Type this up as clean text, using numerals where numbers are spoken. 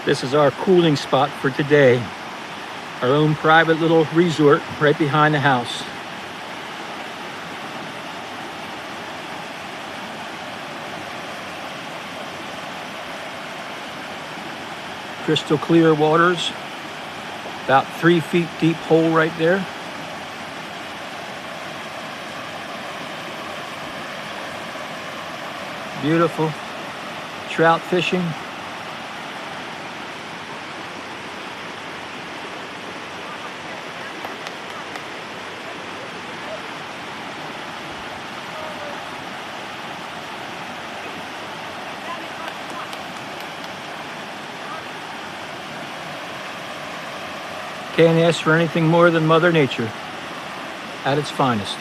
This is our cooling spot for today. Our own private little resort right behind the house. Crystal clear waters. About 3 feet deep hole right there. Beautiful. Trout fishing. Can't ask for anything more than Mother Nature at its finest.